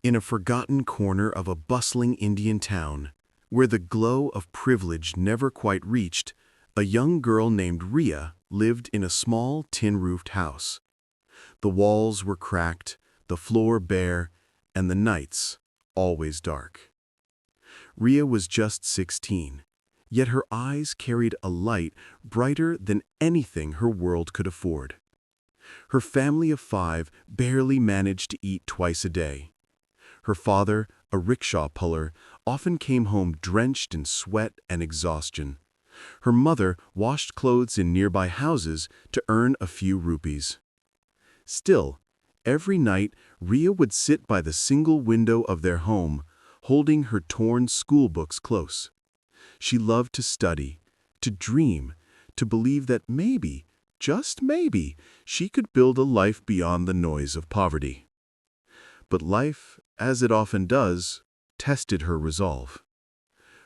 In a forgotten corner of a bustling Indian town, where the glow of privilege never quite reached, a young girl named Riya lived in a small tin-roofed house. The walls were cracked, the floor bare, and the nights always dark. Riya was just 16, yet her eyes carried a light brighter than anything her world could afford. Her family of 5 barely managed to eat twice a day. Her father, a rickshaw puller, often came home drenched in sweat and exhaustion. Her mother washed clothes in nearby houses to earn a few rupees. Still, every night Riya would sit by the single window of their home, holding her torn school books close. She loved to study, to dream, to believe that maybe, just maybe, she could build a life beyond the noise of poverty. But life, as it often does, tested her resolve.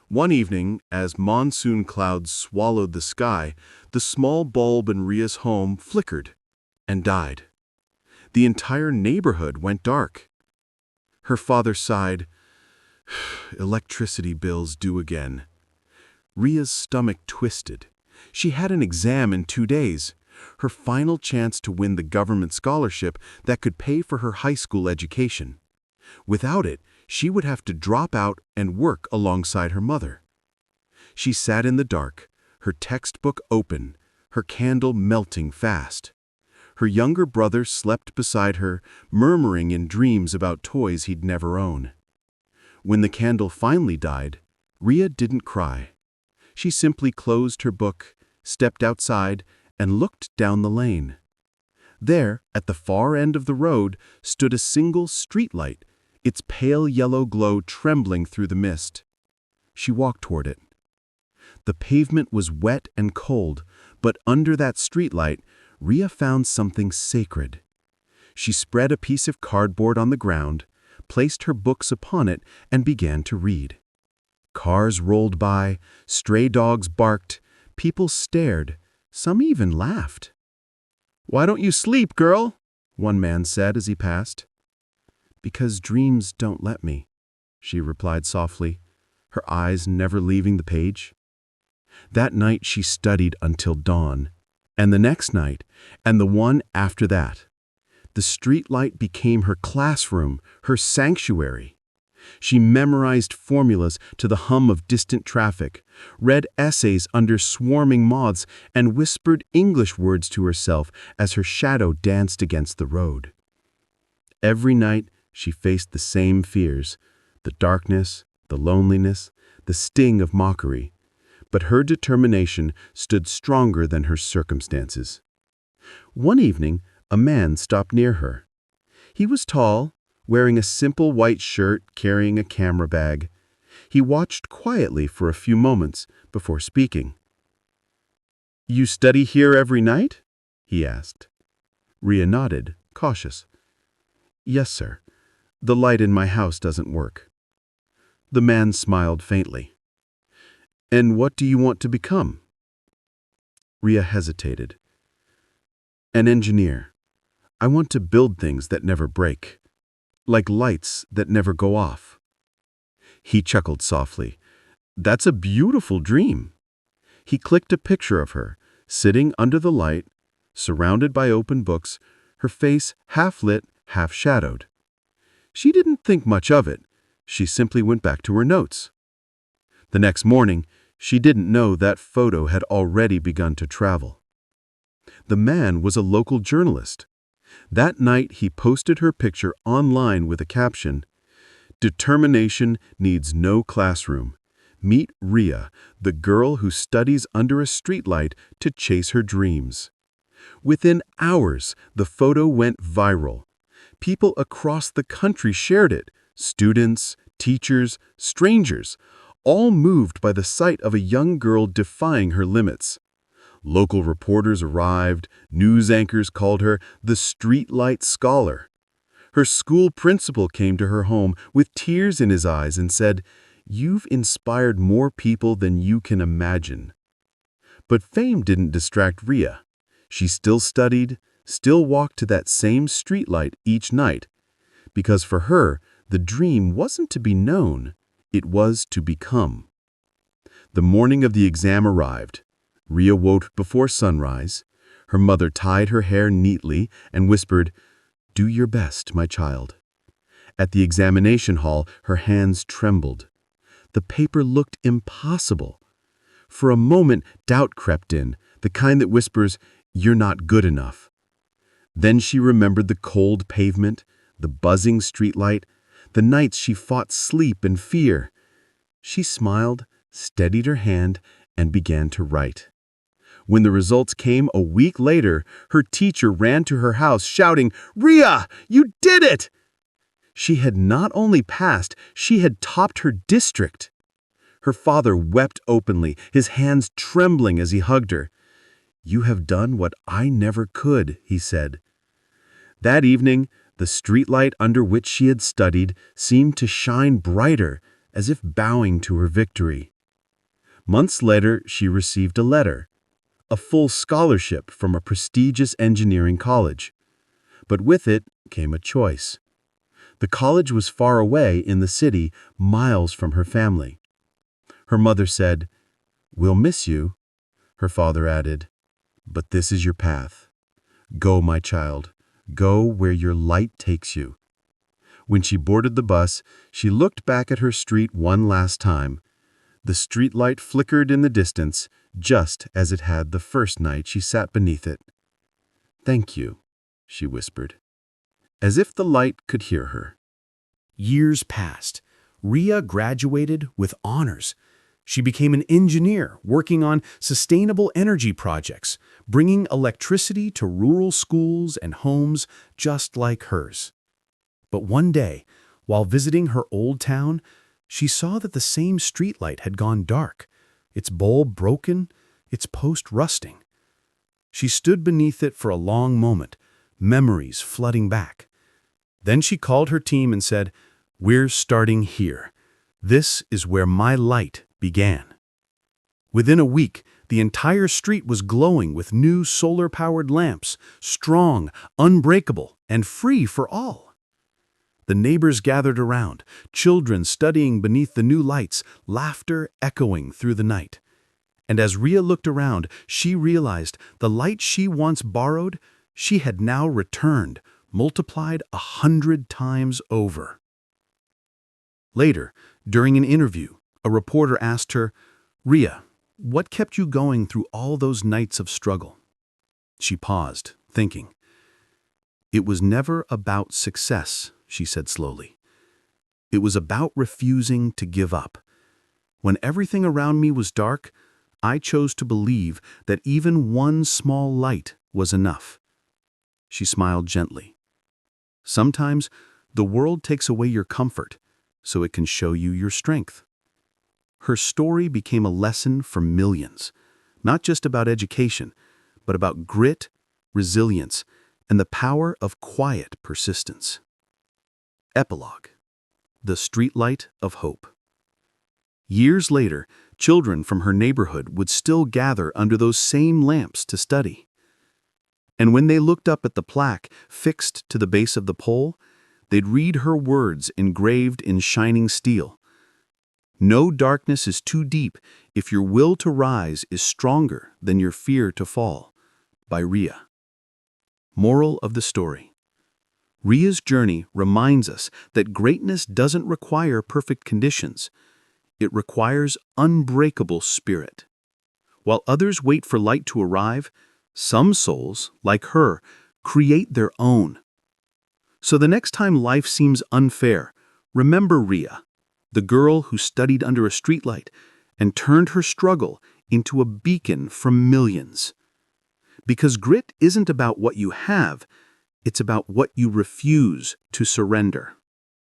One evening, as monsoon clouds swallowed the sky, the small bulb in Riya's home flickered and died. The entire neighborhood went dark. Her father sighed, "Electricity bills due again." Riya's stomach twisted. She had an exam in 2 days, her final chance to win the government scholarship that could pay for her high school education. Without it, she would have to drop out and work alongside her mother. She sat in the dark, her textbook open, her candle melting fast. Her younger brother slept beside her, murmuring in dreams about toys he'd never own. When the candle finally died, Riya didn't cry. She simply closed her book, stepped outside, and looked down the lane. There, at the far end of the road, stood a single streetlight, its pale yellow glow trembling through the mist. She walked toward it. The pavement was wet and cold, but under that streetlight, Riya found something sacred. She spread a piece of cardboard on the ground, placed her books upon it, and began to read. Cars rolled by, stray dogs barked, people stared, some even laughed. "Why don't you sleep, girl?" one man said as he passed. "Because dreams don't let me," she replied softly, her eyes never leaving the page. That night she studied until dawn, and the next night, and the one after that. The streetlight became her classroom, her sanctuary. She memorized formulas to the hum of distant traffic, read essays under swarming moths, and whispered English words to herself as her shadow danced against the road. Every night she faced the same fears, the darkness, the loneliness, the sting of mockery. But her determination stood stronger than her circumstances. One evening, a man stopped near her. He was tall, wearing a simple white shirt, carrying a camera bag. He watched quietly for a few moments before speaking. "You study here every night?" he asked. Riya nodded, cautious. "Yes, sir. The light in my house doesn't work." The man smiled faintly. "And what do you want to become?" Riya hesitated. "An engineer. I want to build things that never break, like lights that never go off." He chuckled softly. "That's a beautiful dream." He clicked a picture of her, sitting under the light, surrounded by open books, her face half lit, half shadowed. She didn't think much of it. She simply went back to her notes. The next morning, she didn't know that photo had already begun to travel. The man was a local journalist. That night, he posted her picture online with a caption, "Determination needs no classroom. Meet Riya, the girl who studies under a streetlight to chase her dreams." Within hours, the photo went viral. People across the country shared it, students, teachers, strangers, all moved by the sight of a young girl defying her limits. Local reporters arrived, news anchors called her the Streetlight Scholar. Her school principal came to her home with tears in his eyes and said, "You've inspired more people than you can imagine." But fame didn't distract Riya. She still studied, still walked to that same streetlight each night, because for her, The dream wasn't to be known, it was to become. The morning of the exam arrived. Riya woke before sunrise. Her mother tied her hair neatly and whispered, "Do your best, my child." At the examination hall, her hands trembled. The paper looked impossible. For a moment, doubt crept in, the kind that whispers, "You're not good enough." Then she remembered the cold pavement, the buzzing streetlight, the nights she fought sleep and fear. She smiled, steadied her hand, and began to write. When the results came a week later, her teacher ran to her house shouting, "Riya, you did it!" She had not only passed, she had topped her district. Her father wept openly, his hands trembling as he hugged her. "You have done what I never could," he said. That evening, the streetlight under which she had studied seemed to shine brighter, as if bowing to her victory. Months later, she received a letter, a full scholarship from a prestigious engineering college. But with it came a choice. The college was far away in the city, miles from her family. Her mother said, "We'll miss you." Her father added, "But this is your path. Go, my child. Go where your light takes you." When she boarded the bus, she looked back at her street one last time. The streetlight flickered in the distance, just as it had the first night she sat beneath it. "Thank you," she whispered, as if the light could hear her. Years passed. Riya graduated with honors. She became an engineer working on sustainable energy projects, bringing electricity to rural schools and homes just like hers. But one day, while visiting her old town, she saw that the same streetlight had gone dark, its bulb broken, its post rusting. She stood beneath it for a long moment, memories flooding back. Then she called her team and said, "We're starting here. This is where my light began." Within a week, the entire street was glowing with new solar-powered lamps, strong, unbreakable, and free for all. The neighbors gathered around, children studying beneath the new lights, laughter echoing through the night. And as Riya looked around, she realized the light she once borrowed, she had now returned, multiplied 100 times over. Later, during an interview, a reporter asked her, "Riya, what kept you going through all those nights of struggle?" She paused, thinking. "It was never about success," she said slowly. "It was about refusing to give up. When everything around me was dark, I chose to believe that even one small light was enough." She smiled gently. "Sometimes the world takes away your comfort, so it can show you your strength." Her story became a lesson for millions, not just about education, but about grit, resilience, and the power of quiet persistence. Epilogue: The Streetlight of Hope. Years later, children from her neighborhood would still gather under those same lamps to study. And when they looked up at the plaque fixed to the base of the pole, they'd read her words engraved in shining steel. "No darkness is too deep if your will to rise is stronger than your fear to fall," by Riya. Moral of the story: Riya's journey reminds us that greatness doesn't require perfect conditions. It requires unbreakable spirit. While others wait for light to arrive, some souls, like her, create their own. So the next time life seems unfair, remember Riya, the girl who studied under a streetlight and turned her struggle into a beacon for millions. Because grit isn't about what you have, it's about what you refuse to surrender.